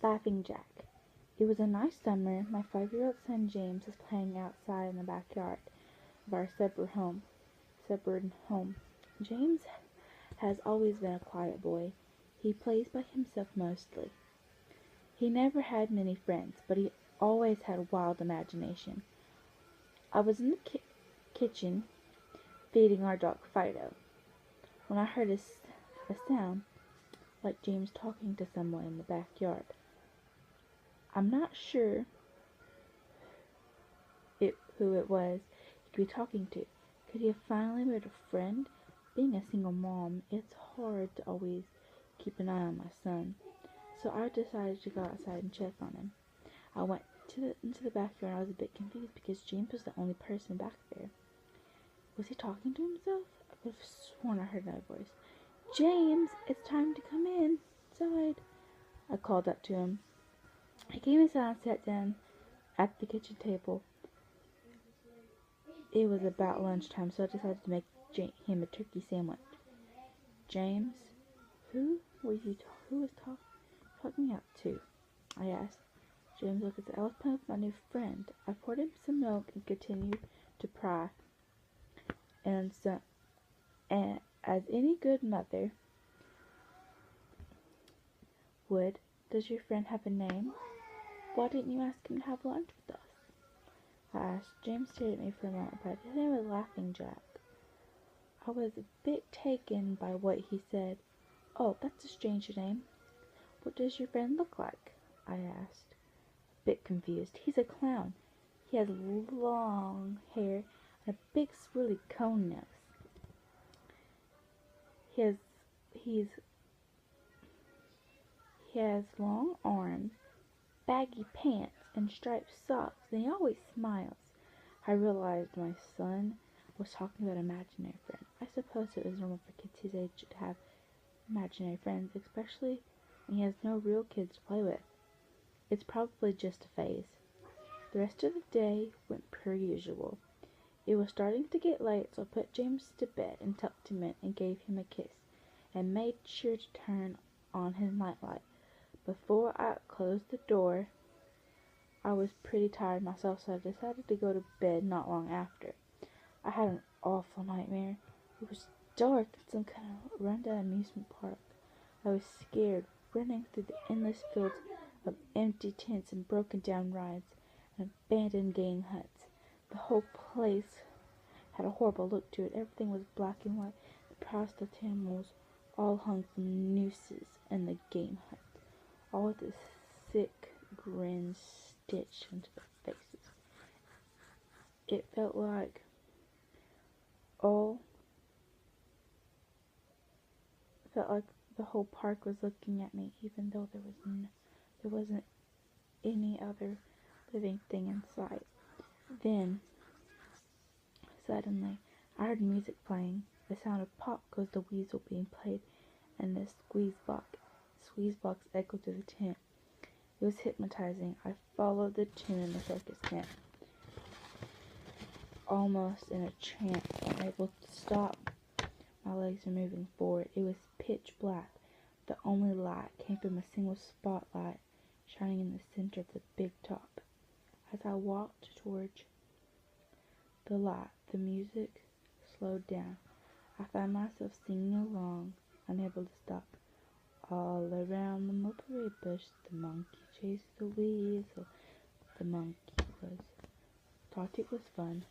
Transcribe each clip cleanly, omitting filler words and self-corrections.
Laughing Jack. It was a nice summer. My 5-year-old son James was playing outside in the backyard of our suburban home. James has always been a quiet boy. He plays by himself mostly. He never had many friends, but he always had a wild imagination. I was in the kitchen feeding our dog Fido when I heard a sound like James talking to someone in the backyard. I'm not sure who it was he could be talking to. Could he have finally made a friend? Being a single mom, it's hard to always keep an eye on my son. So I decided to go outside and check on him. I went into the backyard and I was a bit confused because James was the only person back there. Was he talking to himself? I could have sworn I heard another voice. James, it's time to come inside. I called out to him. He came inside and sat down at the kitchen table. It was about lunchtime, so I decided to make him a turkey sandwich. James, who was talking out to? I asked. James looked at the elephant with my new friend. I poured him some milk and continued to pry. And as any good mother would, does your friend have a name? Why didn't you ask him to have lunch with us? I asked. James stared at me for a moment, but his name was Laughing Jack. I was a bit taken by what he said. Oh, that's a strange name. What does your friend look like? I asked, a bit confused. He's a clown. He has long hair and a big swirly cone nose. He has long arms, baggy pants, and striped socks, and he always smiles. I realized my son was talking about imaginary friends. I suppose it was normal for kids his age to have imaginary friends, especially when he has no real kids to play with. It's probably just a phase. The rest of the day went per usual. It was starting to get late, so I put James to bed and tucked him in and gave him a kiss and made sure to turn on his nightlight. Before I closed the door, I was pretty tired myself, so I decided to go to bed not long after. I had an awful nightmare. It was dark in some kind of rundown amusement park. I was scared, running through the endless fields of empty tents and broken down rides and abandoned game huts. The whole place had a horrible look to it. Everything was black and white. The proud stuffed animals all hung from nooses in the game hut, all with a sick grin stitched into their faces. It felt like the whole park was looking at me, even though there wasn't any other living thing in sight. Then, suddenly, I heard music playing. The sound of Pop Goes the Weasel being played, and the squeeze box echoed through the tent. It was hypnotizing. I followed the tune in the circus tent, almost in a trance, unable to stop. My legs were moving forward. It was pitch black. The only light came from a single spotlight shining in the center of the big top. As I walked towards the light, the music slowed down. I found myself singing along, unable to stop. All around the mulberry bush, the monkey chased the weasel. The monkey thought it was fun.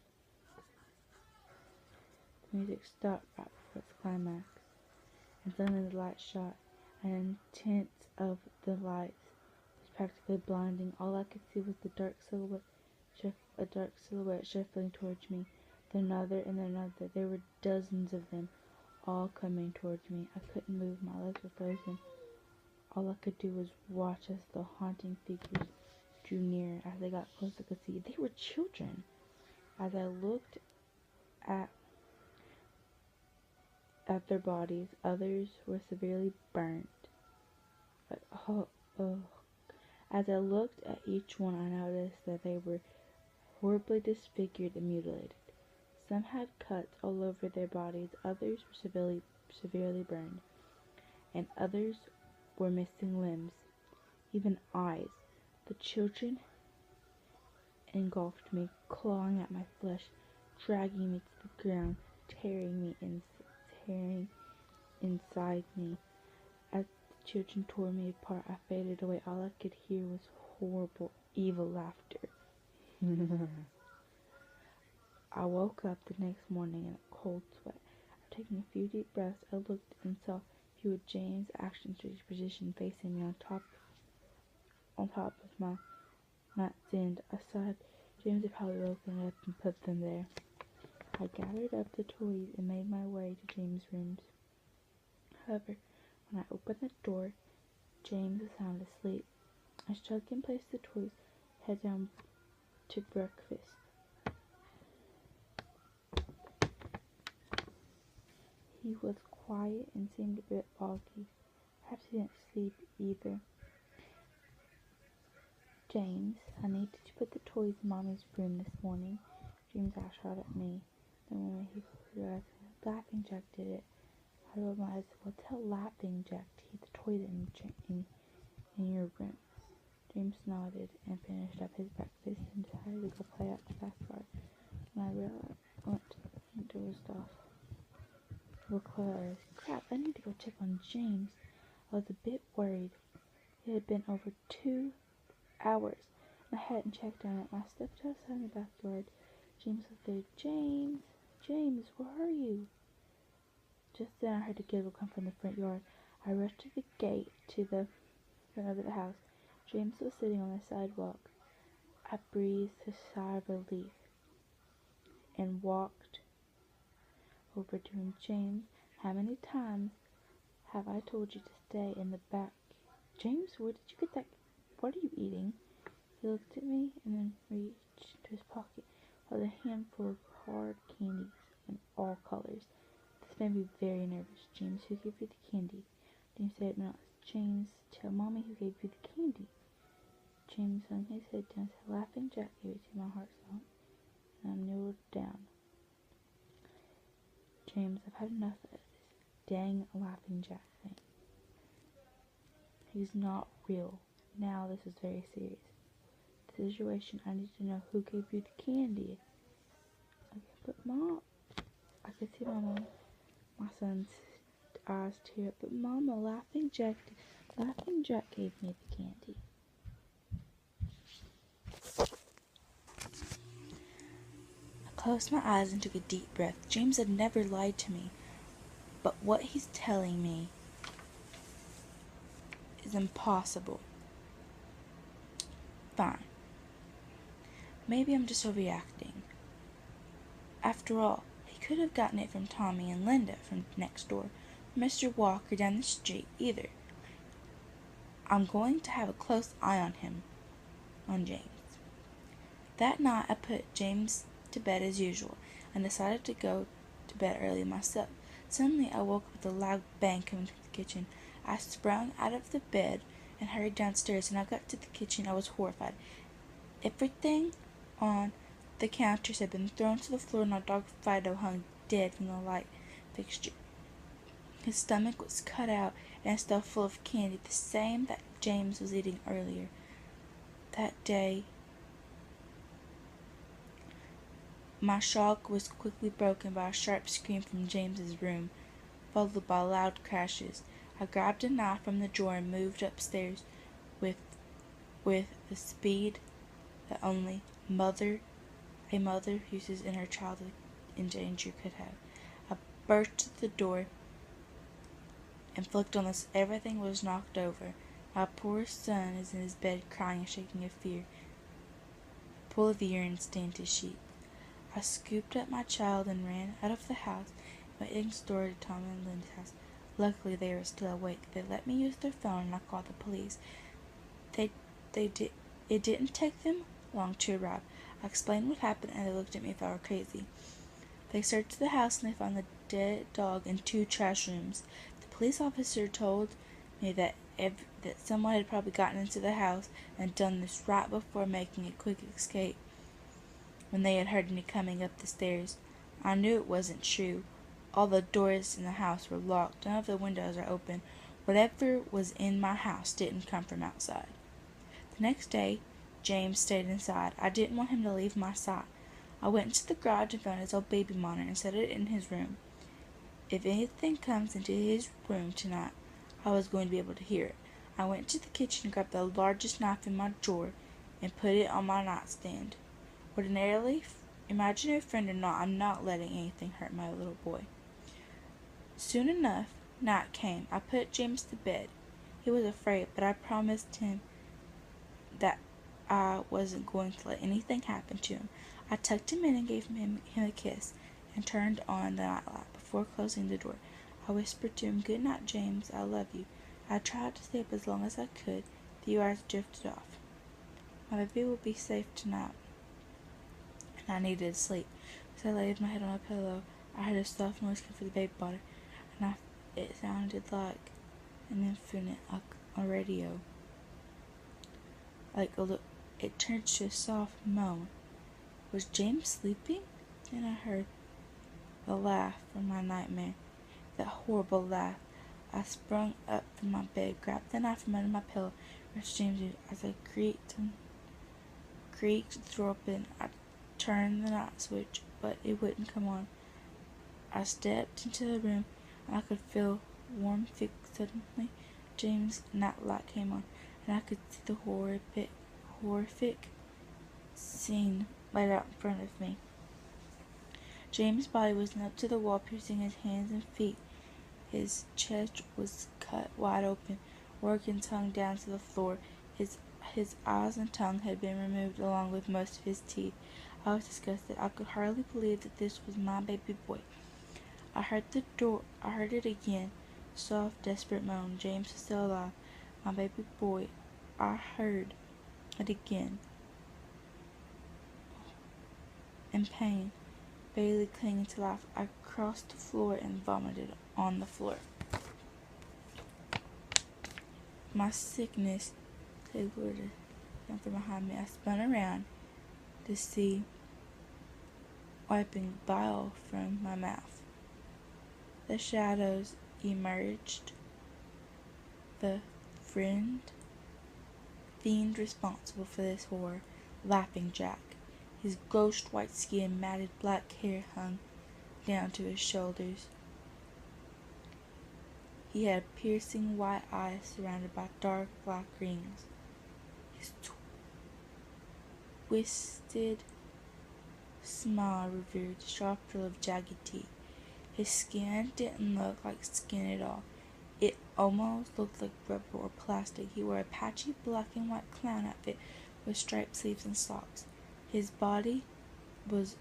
The music stopped right before its climax, and suddenly the light shot, and intense of the lights was practically blinding. All I could see was a dark silhouette shuffling towards me. Then another and then another. There were dozens of them, all coming towards me. I couldn't move. My legs were frozen. All I could do was watch as the haunting figures drew near. As they got close, I could see they were children. As I looked at their bodies, others were severely burnt. But, oh. As I looked at each one, I noticed that they were horribly disfigured and mutilated. Some had cuts all over their bodies, others were severely burned, and others were missing limbs. even eyes. The children engulfed me, clawing at my flesh, dragging me to the ground, tearing inside me. As the children tore me apart, I faded away. All I could hear was horrible, evil laughter. I woke up the next morning in a cold sweat. After taking a few deep breaths, I looked and saw Hugh James' action strange position facing me on top of my night's end. I sighed. James had probably woken up and put them there. I gathered up the toys and made my way to James' rooms. However, when I opened the door, James was sound asleep. I shook and placed the toys head down to breakfast. He was quiet and seemed a bit foggy. Perhaps he didn't sleep either. James, honey, did you put the toys in Mommy's room this morning? James shot at me. The moment he flew at me, Laughing Jack did it. I rolled my eyes. Well, tell Laughing Jack to keep the toys in your room. James nodded and finished up his breakfast and decided to go play out the backyard. When I went to the front door was off. Were closed. Crap, I need to go check on James. I was a bit worried. It had been over 2 hours, and I hadn't checked on it. I stepped outside in the backyard. James was there. James, where are you? Just then I heard a giggle come from the front yard. I rushed to the gate to the front of the house. James was sitting on the sidewalk. I breathed a sigh of relief and walked over to him. James, how many times have I told you to stay in the back? James, where did you get that? What are you eating? He looked at me and then reached into his pocket with a handful of hard candies in all colors. This made me very nervous. James, who gave you the candy? James said, no, it's James. Tell Mommy who gave you the candy. James hung his head down and said, Laughing Jack gave it to my heart song. And I kneeled down. James, I've had enough of this dang Laughing Jack thing. He's not real. Now this is very serious. The situation, I need to know who gave you the candy. Okay, but Mom, I could see my son's eyes tear up. But Mama, Laughing Jack gave me the candy. I closed my eyes and took a deep breath. James had never lied to me, but what he's telling me is impossible. Fine. Maybe I'm just overreacting. After all, he could have gotten it from Tommy and Linda from next door, or Mr. Walker down the street either. I'm going to have a close eye on him, on James. That night I put James to bed as usual, and decided to go to bed early myself. Suddenly I woke up with a loud bang coming from the kitchen. I sprang out of the bed and hurried downstairs. When I got to the kitchen, I was horrified. Everything on the counters had been thrown to the floor, and our dog Fido hung dead from the light fixture. His stomach was cut out and stuffed full of candy, the same that James was eating earlier that day. My shock was quickly broken by a sharp scream from James's room, followed by loud crashes. I grabbed a knife from the drawer and moved upstairs with the speed that only a mother uses in her child in danger could have. I burst to the door and flicked on this. Everything was knocked over. My poor son is in his bed crying and shaking in fear. A pool of urine stained his sheet. I scooped up my child and ran out of the house and went next door to Tom and Linda's house. Luckily, they were still awake. They let me use their phone, and I called the police. It didn't take them long to arrive. I explained what happened, and they looked at me if I were crazy. They searched the house, and they found the dead dog in 2 trash rooms. The police officer told me that someone had probably gotten into the house and done this right before making a quick escape when they had heard me coming up the stairs. I knew it wasn't true. All the doors in the house were locked. None of the windows are open. Whatever was in my house didn't come from outside. The next day, James stayed inside. I didn't want him to leave my sight. I went into the garage and found his old baby monitor and set it in his room. If anything comes into his room tonight, I was going to be able to hear it. I went to the kitchen and grabbed the largest knife in my drawer and put it on my nightstand. Ordinarily, imaginary friend or not, I'm not letting anything hurt my little boy. Soon enough, night came. I put James to bed. He was afraid, but I promised him that I wasn't going to let anything happen to him. I tucked him in and gave him a kiss and turned on the nightlight. Before closing the door, I whispered to him, "Good night, James. I love you." I tried to stay up as long as I could. A few hours drifted off. My baby will be safe tonight, and I needed sleep. As I laid my head on a pillow, I heard a soft noise come from the baby bottle, and it sounded like an infinite, like a radio. It turned to a soft moan. Was James sleeping? Then I heard the laugh from my nightmare, that horrible laugh. I sprung up from my bed, grabbed the knife from under my pillow, rushed James in. As I creaked the door open, I turned the night switch, but it wouldn't come on. I stepped into the room, and I could feel warm feet. Suddenly, James' nightlight came on, and I could see the horrific scene laid out in front of me. James' body was nailed to the wall, piercing his hands and feet. His chest was cut wide open, organs hung down to the floor. His eyes and tongue had been removed, along with most of his teeth. I was disgusted. I could hardly believe that this was my baby boy. I heard it again. Soft, desperate moan. James was still alive. My baby boy. I heard it again. In pain, barely clinging to life, I crossed the floor and vomited on the floor. My sickness took from behind me. I spun around to see wiping bile from my mouth. The shadows emerged. The fiend responsible for this horror, Laughing Jack. His ghost white skin, matted black hair hung down to his shoulders. He had piercing white eyes surrounded by dark black rings. His twisted smile revealed a sharp row of jagged teeth. His skin didn't look like skin at all. It almost looked like rubber or plastic. He wore a patchy black and white clown outfit with striped sleeves and socks. His body was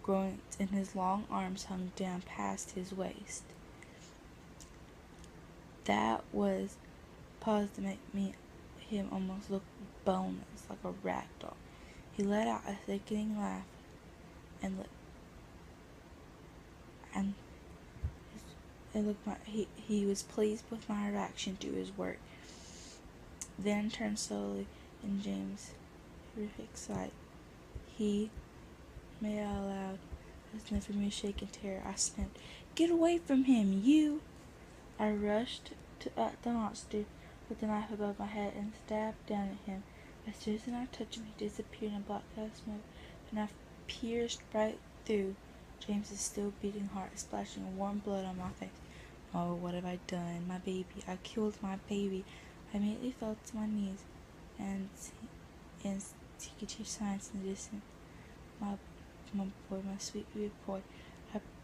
growing, and his long arms hung down past his waist. That was paused to make him almost look boneless, like a rag doll. He let out a sickening laugh, he was pleased with my reaction to his work. Then turned slowly in James' horrific sight. He made out loud, listening for me to shake in terror. I snapped, "Get away from him, you!" I rushed at the monster with the knife above my head and stabbed down at him. As soon as the knife touched him, he disappeared in a black cloud of smoke. The knife pierced right through James's still beating heart, splashing warm blood on my face. Oh, what have I done? My baby. I killed my baby. I immediately fell to my knees and could hear signs in the distance. My boy, my sweet baby boy.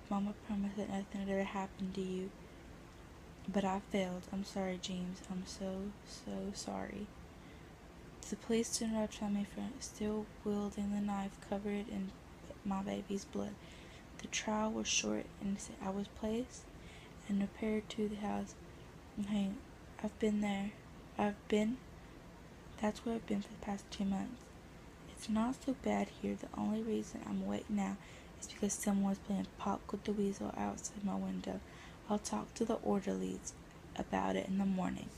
Mama promised that nothing would ever happen to you. But I failed. I'm sorry, James. I'm so sorry. The police soon arrived from me, still wielding the knife covered in my baby's blood. The trial was short and I was placed and repaired to the house. Hey, that's where I've been for the past 2 months. It's not so bad here. The only reason I'm awake now is because someone was playing Pop with the Weasel outside my window. I'll talk to the orderlies about it in the morning.